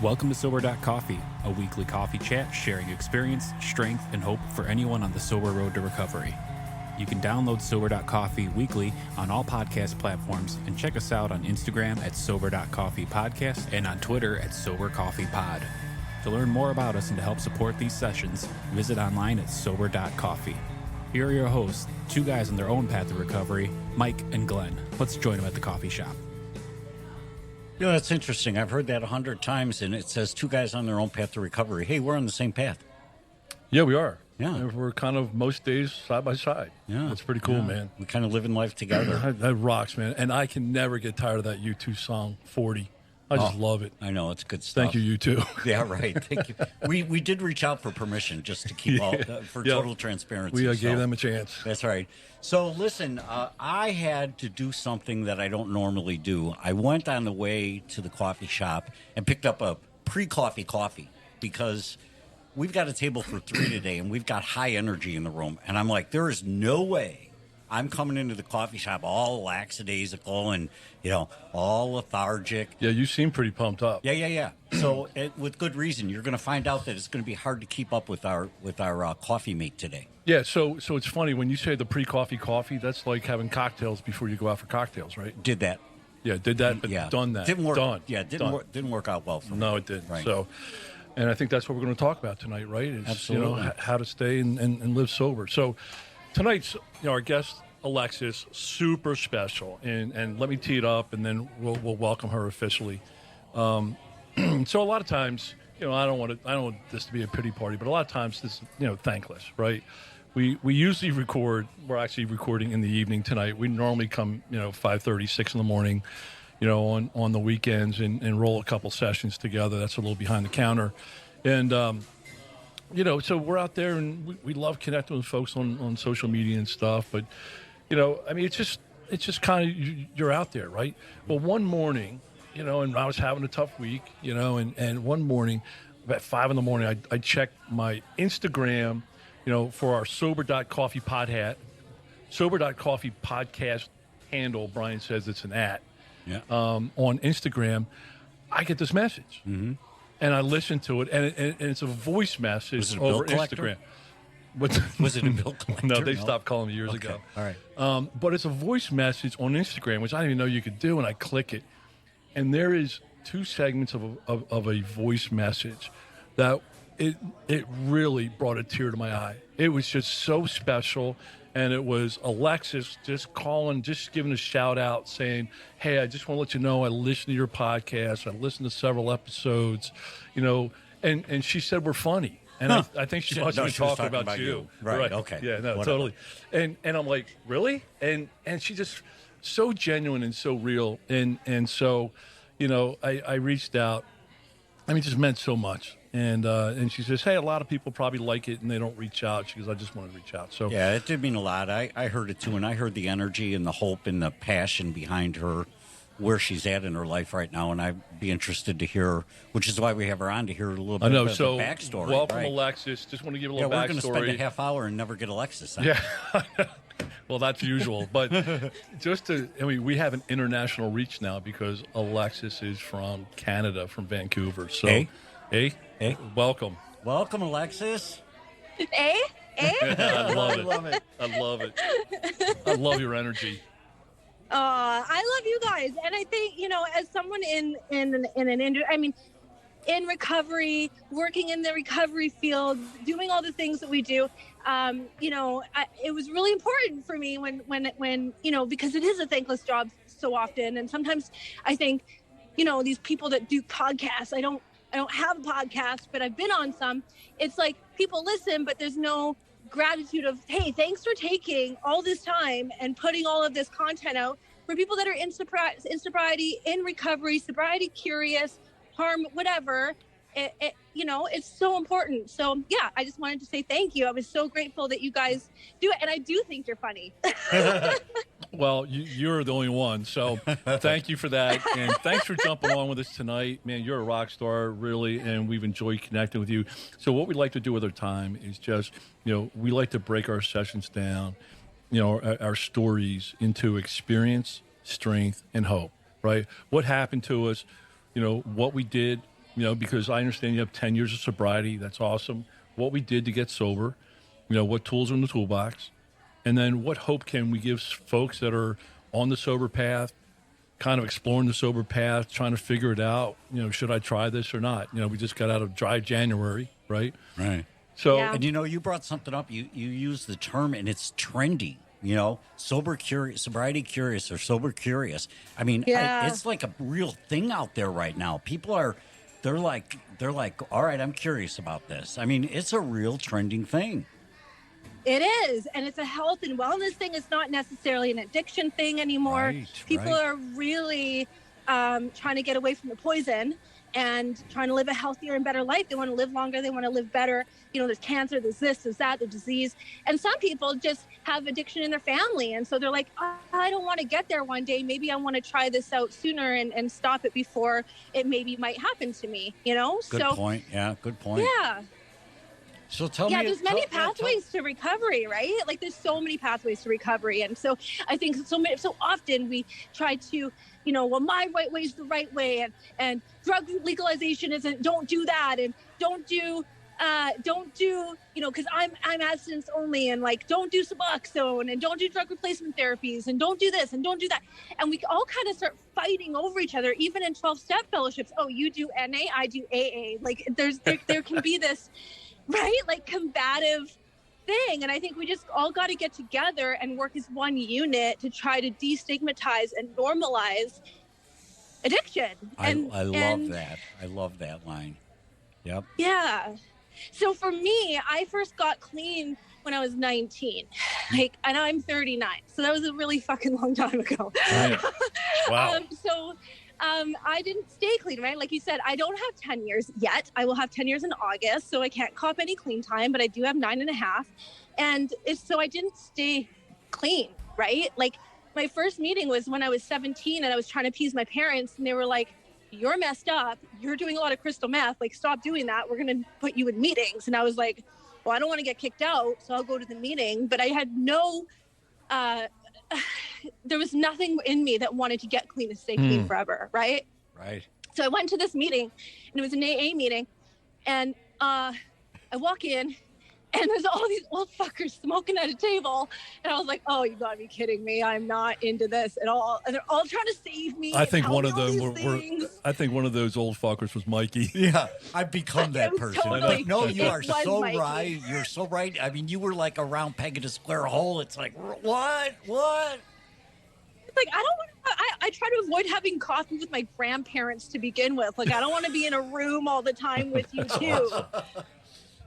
Welcome to Sober.Coffee, a weekly coffee chat sharing experience, strength, and hope for anyone on the sober road to recovery. You can download Sober.Coffee weekly on all podcast platforms and check us out on Instagram at Sober.Coffee Podcast and on Twitter at Sober.Coffee Pod. To learn more about us and to help support these sessions, visit online at Sober.Coffee. Here are your hosts, two guys on their own path to recovery, Mike and Glenn. Let's join them at the coffee shop. You know, that's interesting. I've heard that 100 times, and it says two guys on their own path to recovery. Hey, we're on the same path. Yeah, we are. Yeah. We're kind of most days side by side. Yeah. That's pretty cool, man. We kind of live in life together. That rocks, man. And I can never get tired of that U2 song, 40. I just love it. I know, it's good stuff. Thank you, U2. Yeah, right. Thank you. We did reach out for permission just to keep total transparency. We gave them a chance. That's right. So listen, I had to do something that I don't normally do. I went on the way to the coffee shop and picked up a pre-coffee coffee because we've got a table for 3 today and we've got high energy in the room. And I'm like, there is no way I'm coming into the coffee shop all lackadaisical and, all lethargic. Yeah, you seem pretty pumped up. Yeah. So with good reason, you're going to find out that it's going to be hard to keep up with our coffee mate today. Yeah, so it's funny when you say the pre-coffee coffee, that's like having cocktails before you go out for cocktails, right? Did that. Yeah, did that, but done that. Didn't work. Done. Yeah, didn't work out well for me. No, it didn't. Right. So, and I think that's what we're going to talk about tonight, right? Is, Absolutely. how to stay and live sober. So tonight's, our guest, Alexis, super special. And let me tee it up, and then we'll welcome her officially. So a lot of times, I don't want this to be a pity party, but a lot of times this, thankless, right? We usually record. We're actually recording in the evening tonight. We normally come, 5:30, 6 in the morning, on the weekends and roll a couple sessions together. That's a little behind the counter. And, so we're out there and we love connecting with folks on social media and stuff. But, it's just kind of, you're out there, right? Well, one morning, and I was having a tough week, and one morning about 5 in the morning, I checked my Instagram, for our Sober.Coffee Sober.Coffee podcast handle. Brian says it's an @ on Instagram. I get this message, and I listen to it, and it's a voice message over Instagram. Was it a bill collector? No, they stopped calling me years ago. All right. But it's a voice message on Instagram, which I didn't even know you could do, and I click it, and there is 2 segments of a voice message that it really brought a tear to my eye. It was just so special. And it was Alexis just calling, just giving a shout out saying, hey, I just want to let you know I listened to your podcast. I listened to several episodes, and she said we're funny. And I think she must have been talking about you. Right. Okay. Yeah, no, Whatever. Totally. And I'm like, really? And she just so genuine and so real. And so, I reached out. I mean, it just meant so much. And she says, hey, a lot of people probably like it and they don't reach out. She goes, I just want to reach out. So yeah, it did mean a lot. I heard it too, and I heard the energy and the hope and the passion behind her, where she's at in her life right now, and I'd be interested to hear, which is why we have her on, to hear a little bit of the backstory. Welcome, right? Alexis. Just want to give a little backstory. We're going to spend a half hour and never get Alexis on. Yeah. Well, that's usual. But we have an international reach now because Alexis is from Canada, from Vancouver. So, hey, welcome. Welcome, Alexis. Eh? I love it. I love your energy. I love you guys, and I think as someone in recovery, working in the recovery field, doing all the things that we do, it was really important for me when because it is a thankless job so often, and sometimes I think these people that do podcasts, I don't have a podcast, but I've been on some. It's like people listen, but there's no gratitude of, hey, thanks for taking all this time and putting all of this content out for people that are in sobriety, in recovery, sobriety curious, harm, whatever. It's so important. So yeah, I just wanted to say thank you. I was so grateful that you guys do it, and I do think you're funny. Well, you're the only one, so thank you for that, and thanks for jumping on with us tonight. Man, you're a rock star, really, and we've enjoyed connecting with you. So what we like to do with our time is just, we like to break our sessions down, our stories into experience, strength, and hope, right? What happened to us, what we did, because I understand you have 10 years of sobriety. That's awesome. What we did to get sober, what tools are in the toolbox, and then what hope can we give folks that are on the sober path, kind of exploring the sober path, trying to figure it out. Should I try this or not? We just got out of dry January, right? Right. So, and you brought something up. You use the term, and it's trendy. Sobriety curious or sober curious. I mean, it's like a real thing out there right now. People they're like, all right, I'm curious about this. I mean, it's a real trending thing. It is, and it's a health and wellness thing. It's not necessarily an addiction thing anymore. Right, People are really trying to get away from the poison and trying to live a healthier and better life. They want to live longer. They want to live better. There's cancer, there's this, there's that, there's disease. And some people just have addiction in their family. And so they're like, I don't want to get there one day. Maybe I want to try this out sooner and stop it before it maybe might happen to me, Good point. Yeah, good point. Yeah. So tell me. Yeah, there's many pathways to recovery, right? Like there's so many pathways to recovery. And so I think so often we try to, my right way is the right way, and drug legalization don't do that, and don't do, because I'm abstinence only, and like don't do Suboxone, and don't do drug replacement therapies, and don't do this and don't do that. And we all kind of start fighting over each other, even in 12-step fellowships. Oh, you do NA, I do AA. Like there can be this, right? Like combative thing. And I think we just all got to get together and work as one unit to try to destigmatize and normalize addiction. I love that. I love that line. Yep. Yeah. So for me, I first got clean when I was 19. And I'm 39. So that was a really fucking long time ago. Right. Wow. I didn't stay clean, right? Like you said, I don't have 10 years yet. I will have 10 years in August, so I can't cop any clean time, but I do have 9.5. And so I didn't stay clean, right? Like my first meeting was when I was 17 and I was trying to appease my parents, and they were like, you're messed up. You're doing a lot of crystal meth. Like, stop doing that. We're going to put you in meetings. And I was like, well, I don't want to get kicked out, so I'll go to the meeting. But I had there was nothing in me that wanted to get clean and stay clean forever, right? Right. So I went to this meeting, and it was an AA meeting, and I walk in, and there's all these old fuckers smoking at a table, and I was like, oh, you gotta be kidding me. I'm not into this at all. And they're all trying to save me. I think one of them I think one of those old fuckers was Mikey. Yeah, I've become that person. Totally, but no, you are so Mikey. right. You're so right. I mean, you were like a round peg in a square hole. It's like, what? Like, I don't want to, I try to avoid having coffee with my grandparents to begin with. Like, I don't want to be in a room all the time with you too.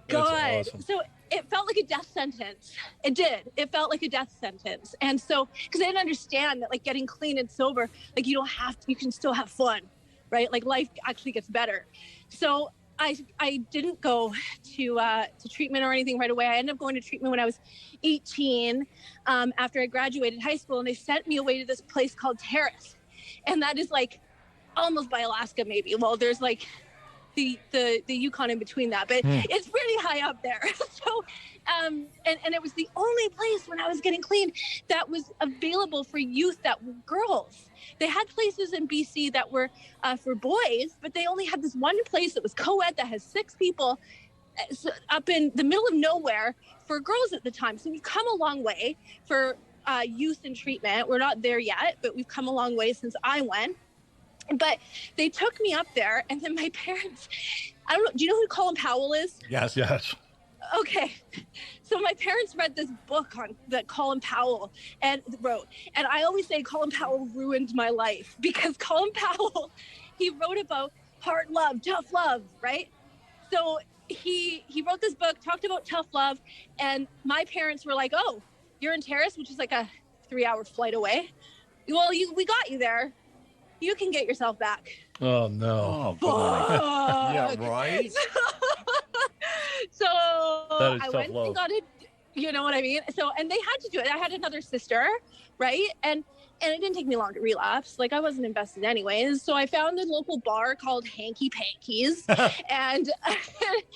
God. Awesome. So it felt like a death sentence. It did. It felt like a death sentence. And so, because I didn't understand that, like, getting clean and sober, like, you don't have to, you can still have fun, right? Like, life actually gets better. So I didn't go to treatment or anything right away. I ended up going to treatment when I was 18, after I graduated high school, and they sent me away to this place called Terrace. And that is like almost by Alaska, maybe. Well, there's like the Yukon in between that, but it's really high up there. So, and it was the only place when I was getting clean that was available for youth that were girls. They had places in BC that were for boys, but they only had this one place that was co-ed that has 6 people up in the middle of nowhere for girls at the time. So we've come a long way for youth and treatment. We're not there yet, but we've come a long way since I went. But they took me up there, and then my parents, I don't know, do you know who Colin Powell is? Yes. Okay, so my parents read this book that Colin Powell wrote, and I always say Colin Powell ruined my life, because Colin Powell, he wrote about hard love, tough love, right? So he wrote this book, talked about tough love, and my parents were like, oh, you're in Terrace, which is like a 3-hour flight away. Well, we got you there. You can get yourself back. Oh, no. Oh, yeah, right? So that is I tough went love. and got it, you know what I mean? So, and they had to do it. I had another sister, right? And it didn't take me long to relapse. Like, I wasn't invested anyways. So I found a local bar called Hanky Panky's, and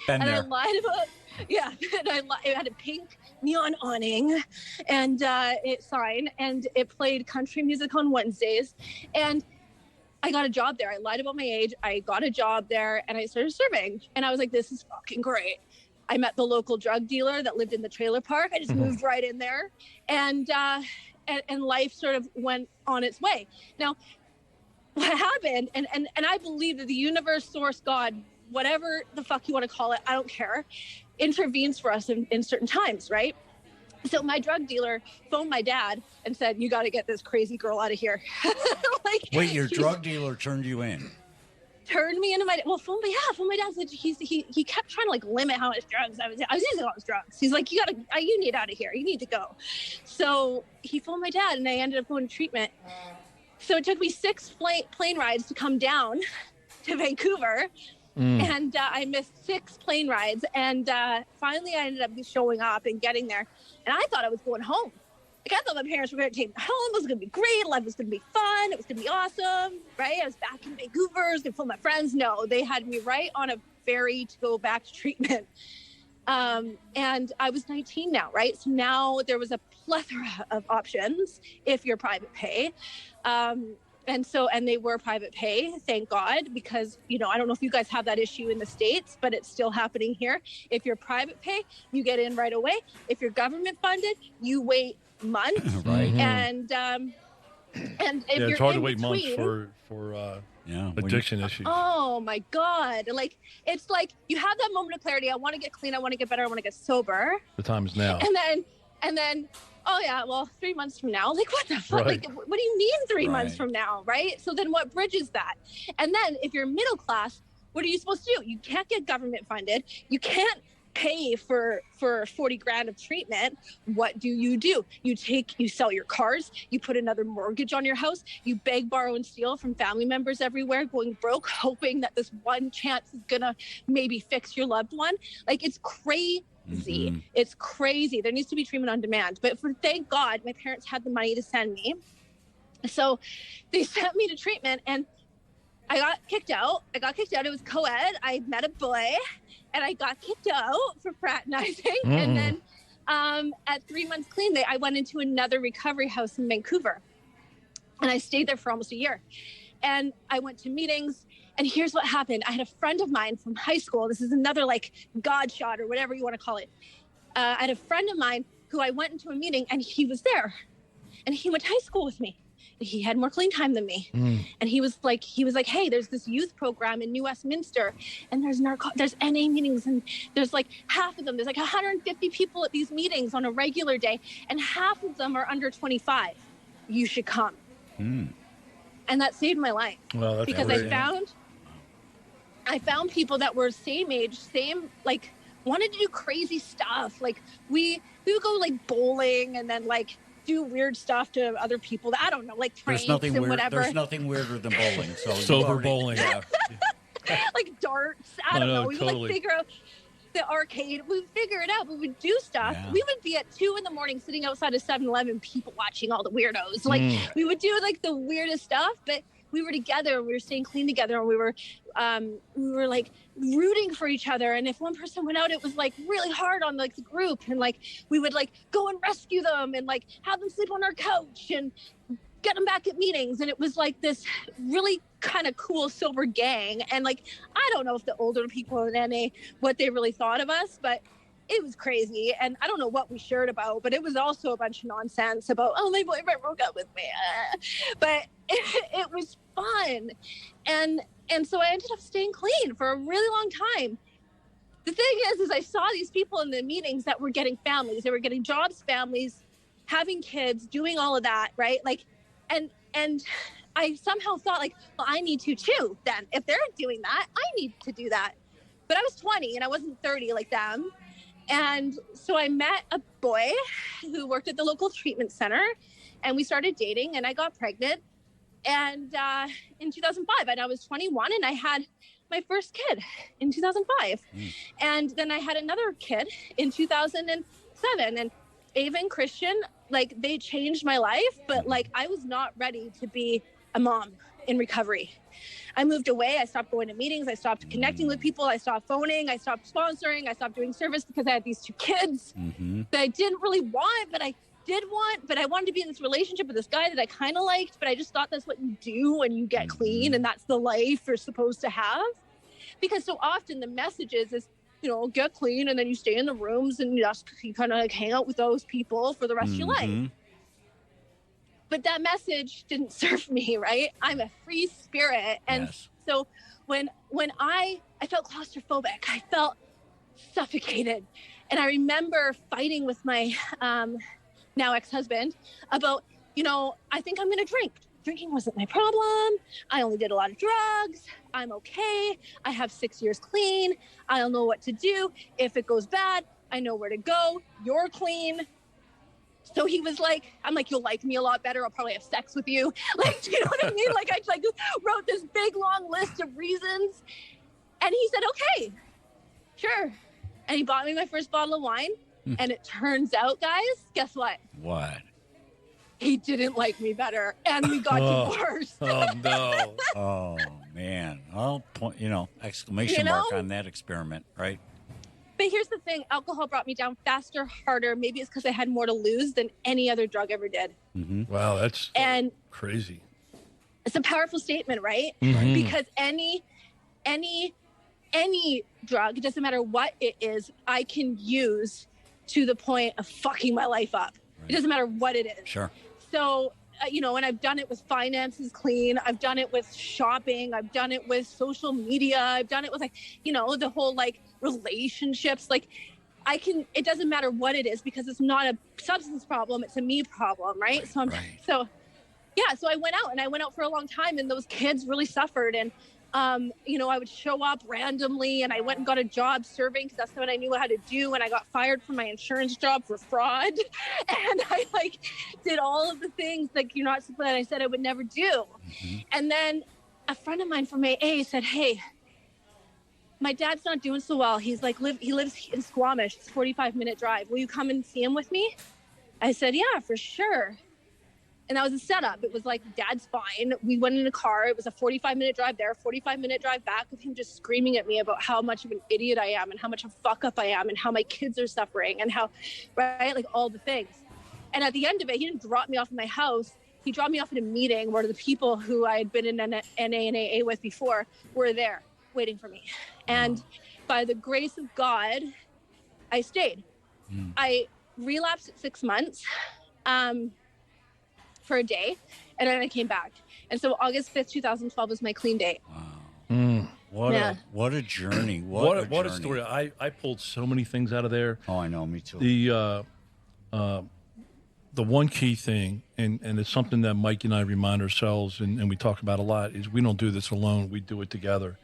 I lied about, yeah, and it had a pink neon awning and it played country music on Wednesdays. And I got a job there. I lied about my age. I got a job there and I started serving. And I was like, this is fucking great. I met the local drug dealer that lived in the trailer park. I just moved right in there. And life sort of went on its way. Now, what happened, and I believe that the universe, source, God, whatever the fuck you want to call it, I don't care, intervenes for us in certain times, right? So my drug dealer phoned my dad and said, you got to get this crazy girl out of here. Wait, your drug dealer turned you in? Turned me into phone my dad said he kept trying to like limit how much drugs I was using all those drugs. He's like, you need out of here. You need to go. So he phoned my dad and I ended up going to treatment. So it took me 6 plane rides to come down to Vancouver. And I missed 6 plane rides. And finally I ended up showing up and getting there. And I thought I was going home. Like I thought my parents were going to take me home. It was going to be great. Life was going to be fun. It was going to be awesome, right? I was back in Vancouver. I was going to phone my friends. No, they had me right on a ferry to go back to treatment. And I was 19 now, right? So now there was a plethora of options if you're private pay. And they were private pay, thank God, because, I don't know if you guys have that issue in the States, but it's still happening here. If you're private pay, you get in right away. If you're government funded, you wait months. Right. And if you're it's hard to in wait between, months for addiction issues. Oh my God. Like, it's like you have that moment of clarity. I want to get clean. I want to get better. I want to get sober. The time is now. And then, oh yeah, well, 3 months from now, like what the fuck? Right. Like, what do you mean 3 months from now, right? So then what bridges that? And then if you're middle class, what are you supposed to do? You can't get government funded. You can't pay for 40 grand of treatment. What do? You sell your cars, you put another mortgage on your house, you beg, borrow, and steal from family members everywhere, going broke, hoping that this one chance is gonna maybe fix your loved one. Like, it's crazy. It's crazy. There needs to be treatment on demand. But thank God my parents had the money to send me. So they sent me to treatment and I got kicked out. It was co-ed. I met a boy and I got kicked out for fraternizing. And then at 3 months clean, I went into another recovery house in Vancouver and I stayed there for almost a year. And I went to meetings. And here's what happened. I had a friend of mine from high school. This is another like God shot or whatever you want to call it. I had a friend of mine who I went into a meeting and he was there and he went to high school with me. He had more clean time than me. And he was like, hey, there's this youth program in New Westminster and there's NA meetings and there's like half of them. There's like 150 people at these meetings on a regular day and half of them are under 25. You should come. And that saved my life because I found people that were same age, like wanted to do crazy stuff. Like we would go like bowling and then like do weird stuff to other people that I don't know, like pranks and whatever. There's nothing weirder than bowling. So sober bowling. Yeah. Like darts. I don't know. We would totally. like figure out the arcade. We would figure it out. We would do stuff. Yeah. We would be at 2 a.m. sitting outside of 7-Eleven, people watching all the weirdos. Like we would do like the weirdest stuff, but we were together and we were staying clean together and we were like rooting for each other. And if one person went out, it was like really hard on like the group. And like, we would like go and rescue them and like have them sleep on our couch and get them back at meetings. And it was like this really kind of cool sober gang. And like, I don't know if the older people in NA, what they really thought of us, but it was crazy. And I don't know what we shared about, but it was also a bunch of nonsense about, oh, my boyfriend broke up with me. But it was fun. And so I ended up staying clean for a really long time. The thing is I saw these people in the meetings that were getting families. They were getting jobs, families, having kids, doing all of that, right? Like, and I somehow thought like, well, I need to too then. If they're doing that, I need to do that. But I was 20 and I wasn't 30 like them. And so I met a boy who worked at the local treatment center and we started dating and I got pregnant. And in 2005, and I was 21 and I had my first kid in 2005. And then I had another kid in 2007. And Ava and Christian, like they changed my life, but like I was not ready to be a mom in recovery. I moved away. I stopped going to meetings. I stopped connecting with people. I stopped phoning. I stopped sponsoring. I stopped doing service because I had these 2 kids that I didn't really want, but I did want, but I wanted to be in this relationship with this guy that I kind of liked, but I just thought that's what you do when you get clean, and that's the life you're supposed to have. Because so often the messages is, you know, get clean and then you stay in the rooms and you kind of like hang out with those people for the rest of your life. But that message didn't serve me, right? I'm a free spirit. And so when I felt claustrophobic, I felt suffocated. And I remember fighting with my now ex-husband about, you know, I think I'm going to drink. Drinking wasn't my problem. I only did a lot of drugs. I'm okay. I have 6 years clean. I don't know what to do. If it goes bad, I know where to go. You're clean. So he was like, I'm like, you'll like me a lot better. I'll probably have sex with you. Like, do you know what I mean? Like, I like wrote this big, long list of reasons. And he said, okay, sure. And he bought me my first bottle of wine. And it turns out, guys, guess what? What? He didn't like me better. And we got divorced. Oh, no. Oh, man. Well, exclamation mark on that experiment, right? But here's the thing. Alcohol brought me down faster, harder. Maybe it's because I had more to lose than any other drug ever did. Wow, that's crazy. It's a powerful statement, right? Because any drug, it doesn't matter what it is, I can use to the point of fucking my life up. It doesn't matter what it is. Sure. So, and I've done it with finances clean. I've done it with shopping. I've done it with social media. I've done it with the whole relationships. It doesn't matter what it is because it's not a substance problem. It's a me problem. Right. So so I went out for a long time and those kids really suffered. And, I would show up randomly and I went and got a job serving because that's what I knew how to do. And I got fired from my insurance job for fraud. And I did all of the things that I said I would never do. And then a friend of mine from AA said, hey, my dad's not doing so well. He's he lives in Squamish. It's a 45-minute drive. Will you come and see him with me? I said, yeah, for sure. And that was a setup. It was like, Dad's fine. We went in a car. It was a 45-minute drive there, 45-minute drive back with him just screaming at me about how much of an idiot I am and how much of a fuck up I am and how my kids are suffering and how, all the things. And at the end of it, he didn't drop me off at my house. He dropped me off at a meeting where the people who I had been in NA and AA with before were there waiting for me. And by the grace of God, I stayed. I relapsed at 6 months. For a day, and then I came back. And so August 5th, 2012 was my clean date. Wow. What a journey. What a story. I pulled so many things out of there. Oh, I know, me too. The one key thing, and it's something that Mike and I remind ourselves and we talk about a lot, is we don't do this alone, we do it together.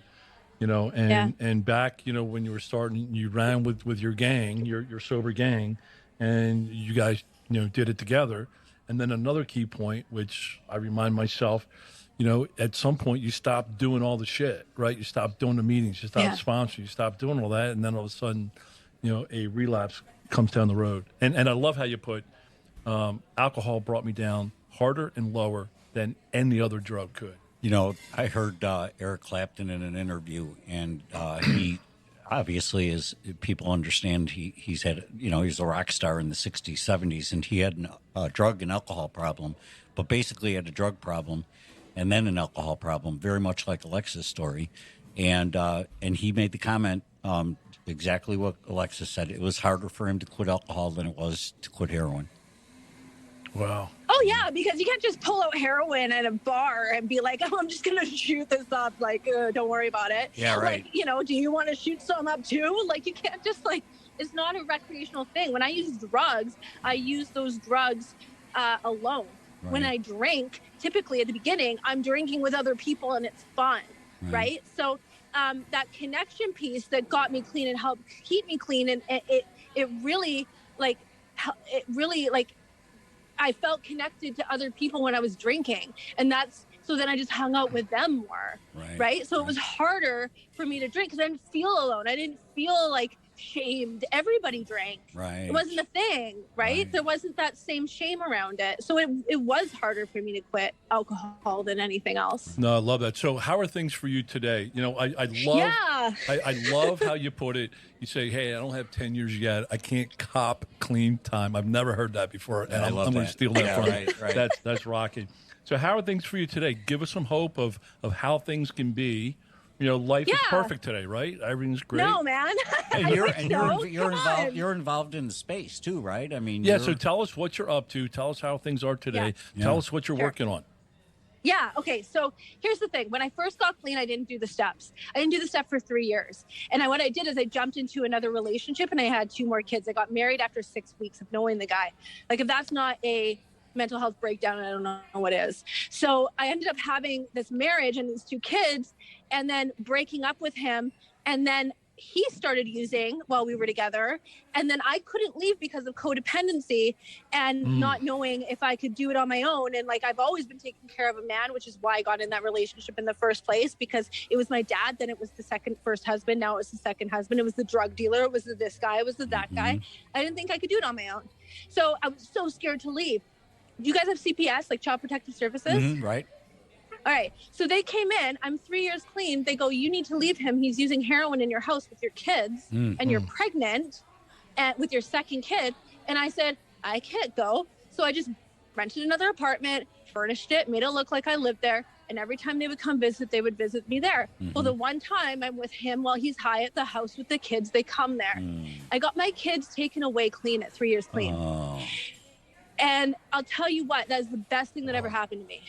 And back, when you were starting, you ran with your gang, your sober gang, and you guys, did it together. And then another key point, which I remind myself, at some point you stop doing all the shit, right? You stop doing the meetings, you stop sponsoring, you stop doing all that. And then all of a sudden, a relapse comes down the road. And I love how you put alcohol brought me down harder and lower than any other drug could. I heard Eric Clapton in an interview, and he obviously, as people understand, he's had, he's a rock star in the 60s, 70s, and he had a drug and alcohol problem, but basically had a drug problem and then an alcohol problem, very much like Alexis' story. And he made the comment, exactly what Alexis said. It was harder for him to quit alcohol than it was to quit heroin. Wow. Oh, yeah, because you can't just pull out heroin at a bar and be like, oh, I'm just going to shoot this up. Don't worry about it. Yeah, right. Do you want to shoot some up too? You can't just it's not a recreational thing. When I use drugs, I use those drugs alone. Right. When I drink, typically at the beginning, I'm drinking with other people and it's fun, right? So that connection piece that got me clean and helped keep me clean, and it really I felt connected to other people when I was drinking, and so then I just hung out with them more, right? So it was harder for me to drink because I didn't feel alone. I didn't feel like shamed. Everybody drank. Right. It wasn't a thing, right? There wasn't that same shame around it. So it was harder for me to quit alcohol than anything else. No, I love that. So how are things for you today? You know, I love Yeah. I love how you put it. You say, hey, I don't have 10 years yet. I can't cop clean time. I've never heard that before. And I I'm love going to that. steal that Yeah, from you. right. That's rocking. So how are things for you today? Give us some hope of how things can be. You know, life is perfect today, right? Everything's great. No, man. And you're Come on. involved in the space too, right? I mean, Yeah, so tell us what you're up to. Tell us how things are today. Yeah. Tell us what you're Sure. working on. Yeah. Okay. So here's the thing. When I first got clean, I didn't do the steps. I didn't do the step for 3 years. And what I did is I jumped into another relationship and I had 2 more kids. I got married after 6 weeks of knowing the guy. Like, if that's not a mental health breakdown, I don't know what is. So I ended up having this marriage and these 2 kids and then breaking up with him. And then he started using while we were together. And then I couldn't leave because of codependency and not knowing if I could do it on my own. And like, I've always been taking care of a man, which is why I got in that relationship in the first place, because it was my dad. Then it was the first husband. Now it was the second husband. It was the drug dealer. It was this guy. It was that guy. I didn't think I could do it on my own. So I was so scared to leave. Do you guys have CPS, like Child Protective Services? Right. All right. So they came in. I'm 3 years clean. They go, you need to leave him. He's using heroin in your house with your kids and you're pregnant and with your second kid. And I said, I can't go. So I just rented another apartment, furnished it, made it look like I lived there. And every time they would come visit, they would visit me there. Well, the one time I'm with him while he's high at the house with the kids, they come there. I got my kids taken away clean at 3 years clean. Oh. And I'll tell you what, that is the best thing that ever happened to me.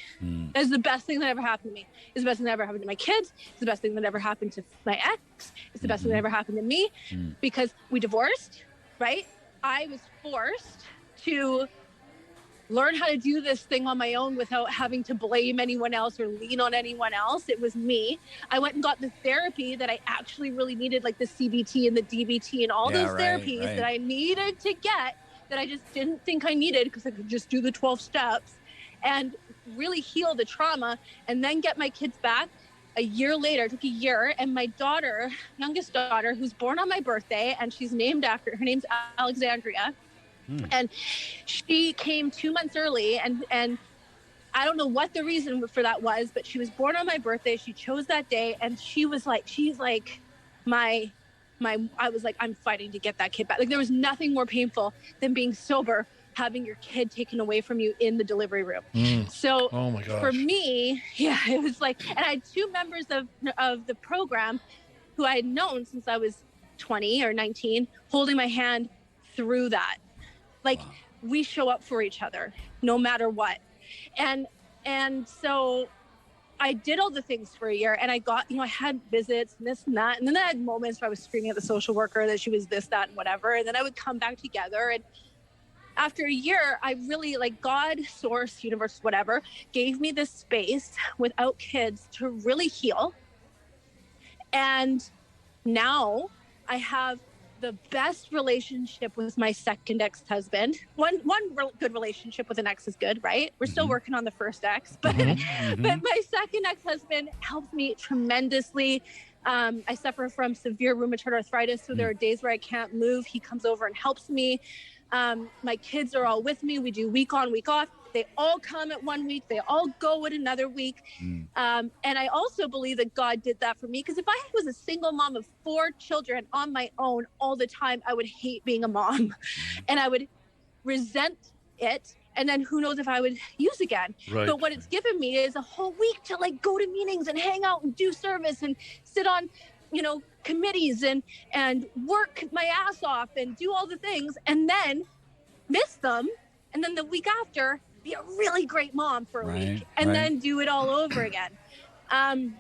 That is the best thing that ever happened to me. It's the best thing that ever happened to my kids. It's the best thing that ever happened to my ex. It's the best thing that ever happened to me because we divorced, right? I was forced to learn how to do this thing on my own without having to blame anyone else or lean on anyone else. It was me. I went and got the therapy that I actually really needed, like the CBT and the DBT and all those therapies that I needed to get, that I just didn't think I needed because I could just do the 12 steps and really heal the trauma and then get my kids back. A year later, it took a year, and my daughter, youngest daughter, who's born on my birthday, and she's named after, her name's Alexandria, and she came 2 months early, and I don't know what the reason for that was, but she was born on my birthday. She chose that day, and she's like I was like, I'm fighting to get that kid back. Like, there was nothing more painful than being sober, having your kid taken away from you in the delivery room. So Oh my gosh. for me, it was like, and I had 2 members of the program who I had known since I was 20 or 19, holding my hand through that. Like, we show up for each other no matter what. And so I did all the things for a year, and I got, I had visits and this and that. And then I had moments where I was screaming at the social worker that she was this, that, and whatever. And then I would come back together. And after a year, I really, like, God, source, universe, whatever, gave me this space without kids to really heal. And now I have the best relationship with my second ex-husband. One good relationship with an ex is good, right? We're still working on the first ex, but but my second ex-husband helps me tremendously. I suffer from severe rheumatoid arthritis, so there are days where I can't move. He comes over and helps me. My kids are all with me. We do week on, week off. They all come at 1 week. They all go at another week. And I also believe that God did that for me, because if I was a single mom of 4 children on my own all the time, I would hate being a mom and I would resent it. And then who knows if I would use again. Right. But what it's given me is a whole week to, like, go to meetings and hang out and do service and sit on, committees and work my ass off and do all the things and then miss them. And then the week after, be a really great mom for a week and then do it all over again. I'm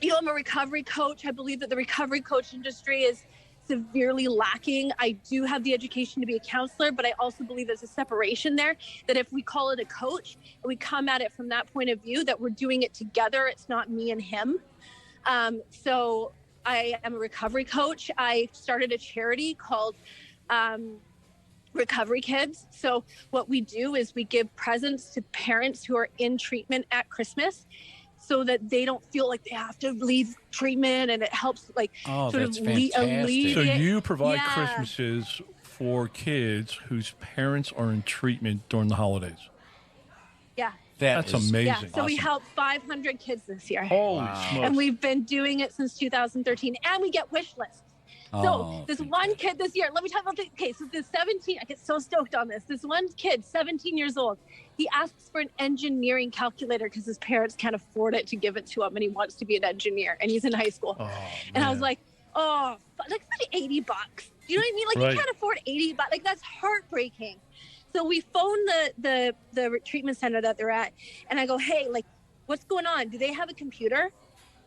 a recovery coach. I believe that the recovery coach industry is severely lacking. I do have the education to be a counselor, but I also believe there's a separation there, that if we call it a coach and we come at it from that point of view, that we're doing it together. It's not me and him. So I am a recovery coach. I started a charity called Recovery Kids. So what we do is we give presents to parents who are in treatment at Christmas. so that they don't feel like they have to leave treatment, and it helps like sort of alleviate. So you provide Yeah. Christmases for kids whose parents are in treatment during the holidays. Yeah. That's is amazing. Yeah, so we helped 500 kids this year. Holy Wow. smokes. And we've been doing it since 2013, and we get wish lists. So this one kid this year, let me talk about so this 17, I get so stoked on this. This one kid, 17 years old, he asks for an engineering calculator because his parents can't afford it to give it to him, and he wants to be an engineer, and he's in high school. And I was like, oh, like $80. You know what I mean? Like Right. you can't afford $80, like that's heartbreaking. So we phoned the treatment center that they're at, and I go, hey, like, what's going on? Do they have a computer?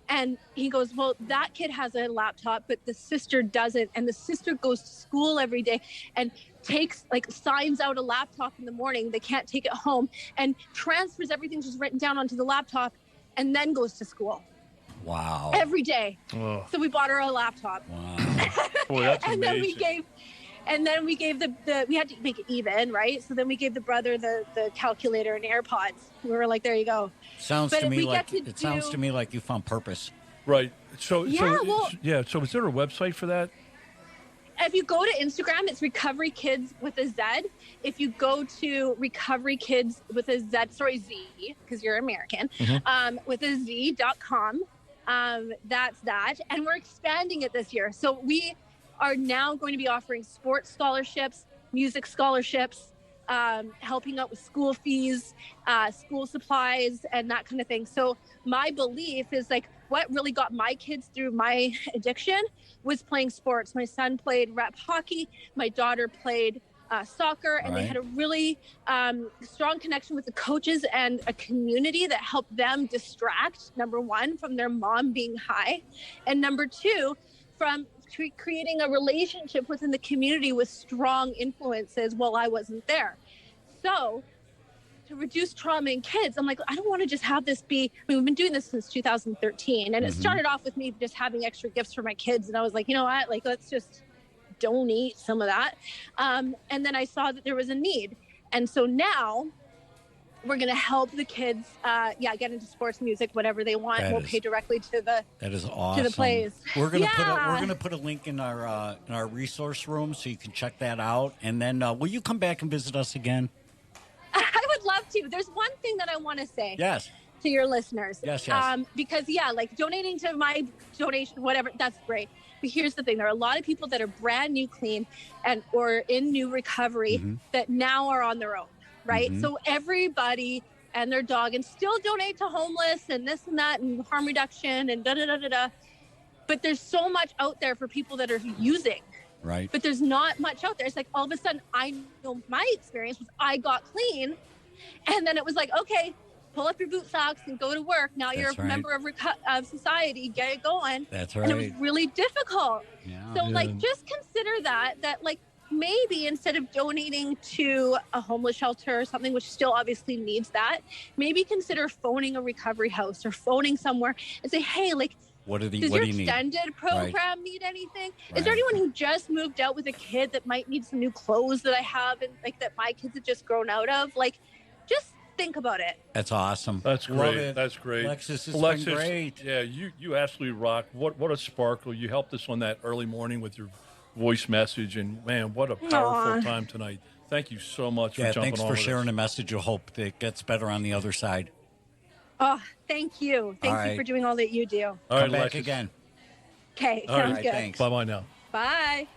And he goes, well, that kid has a laptop, but the sister doesn't. And the sister goes to school every day and signs out a laptop in the morning. They can't take it home, and transfers everything just written down onto the laptop, and then goes to school. Wow. Every day. Oh. So we bought her a laptop. Wow. Boy, that's And amazing. then we gave we had to make it even, right? So then we gave the brother the calculator and AirPods. We were like, there you go. Sounds But to me we like get to it sounds do- to me like you found purpose. Right. So Yeah, so is there a website for that? If you go to Instagram, it's Recovery Kids with a Z. If you go to Recovery Kids with a Z, because you're American, with a Z.com, that's that. And we're expanding it this year. So we are now going to be offering sports scholarships, music scholarships, helping out with school fees, school supplies, and that kind of thing. So my belief is like what really got my kids through my addiction was playing sports. My son played rep hockey. My daughter played soccer, and they had a really strong connection with the coaches and a community that helped them distract, number one, from their mom being high, and number two, from creating a relationship within the community with strong influences while I wasn't there. So to reduce trauma in kids, I'm like, I don't want to just have this be, we've been doing this since 2013. And it started off with me just having extra gifts for my kids. And I was like, you know what, like, let's just donate some of that. And then I saw that there was a need. And so now we're going to help the kids, get into sports, music, whatever they want. We'll pay directly to the That is awesome. to the plays. We're gonna put a link in our resource room so you can check that out. And then will you come back and visit us again? I would love to. There's one thing that I want to say. Yes. To your listeners. Yes. Because like donating to my donation, whatever, that's great. But here's the thing. There are a lot of people that are brand new clean or in new recovery that now are on their own, right? So everybody and their dog and still donate to homeless and this and that and harm reduction and da-da-da-da-da. But there's so much out there for people that are using. Right. But there's not much out there. It's like all of a sudden, I know my experience was I got clean, and then it was like, okay, pull up your boot socks and go to work. Now you're a member of society. Get it going. That's right. And it was really difficult. Yeah. So like, just consider that like maybe instead of donating to a homeless shelter or something, which still obviously needs that, maybe consider phoning a recovery house or phoning somewhere and say, hey, like, does your extended program need anything? Is there anyone who just moved out with a kid that might need some new clothes that I have and like that my kids have just grown out of? Like, just think about it. That's awesome. That's great. Love it. That's great. Alexis, it's been great. Yeah, you absolutely rock. What a sparkle. You helped us on that early morning with your voice message, and man, what a powerful time tonight. Thank you so much for jumping on. Thanks for sharing a message of hope that gets better on the other side. Oh, thank you. Thank you for doing all that you do. All right, Come back Alexis. again. Okay, All sounds right, good. Thanks. Bye-bye now. Bye.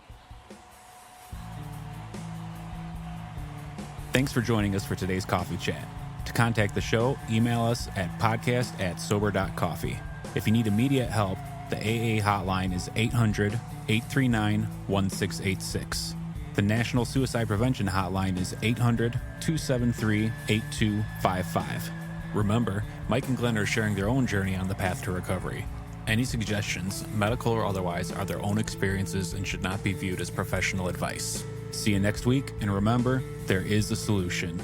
Thanks for joining us for today's coffee chat. To contact the show, email us at podcast@sober.coffee. If you need immediate help, the AA hotline is 800-839-1686. The National Suicide Prevention Hotline is 800-273-8255. Remember, Mike and Glenn are sharing their own journey on the path to recovery. Any suggestions, medical or otherwise, are their own experiences and should not be viewed as professional advice. See you next week, and remember, there is a solution.